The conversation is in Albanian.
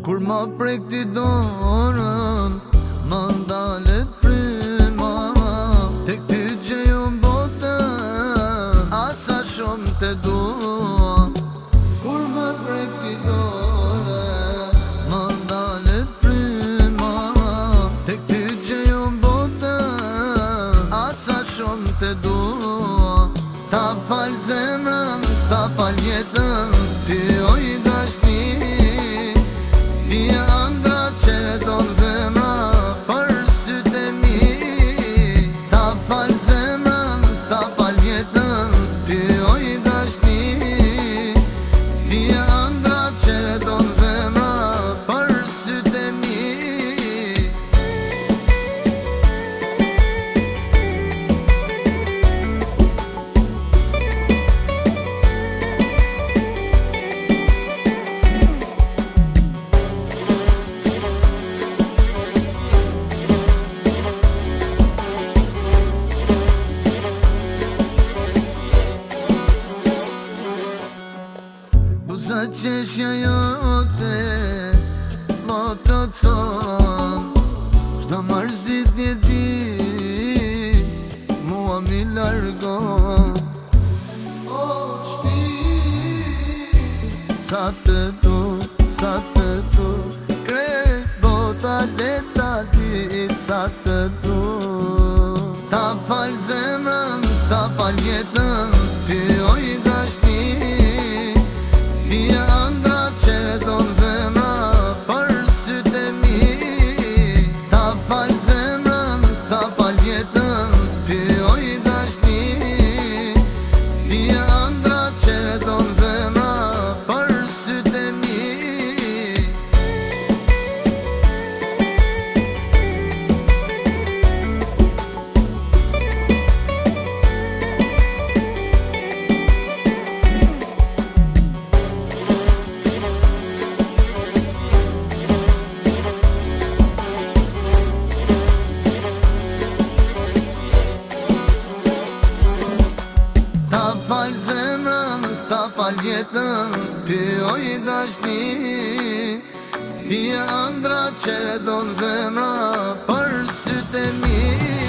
Kur ma prek ti dorën, ma ndalet fryma. Tek ty gjeju botën, asa shumë te dua. Kur ma prek ti dorën, ma ndalet fryma. Tek ty gjeju botën, asa shumë te dua. Ta fal zemrën, ta fal jetën, ti o i dashni. Ti ëndra që don zemra për sytë e mi. Ta fal zemrën, ta fal jetën, ti o i dashni. Ti ëndra që don zemra për sytë e mi. Buza qeshja jote ma plotson, çdo mërzitje ti mua mi largon. O shpi, sa të du, krejt bota leta ti, sa të du. Ta fal zemrën, ta fal jetën, ti o i dashni. Ti ëndra që don zemra për sytë e mi. Ta fal zemrën, ta fal jetën, ti o i dashni. Ti ëndra që don zemra për sytë e mi. Ta fal zemrën, ta fal jetën, ti o i dashni. Ti ëndra që don zemra për sytë e mi.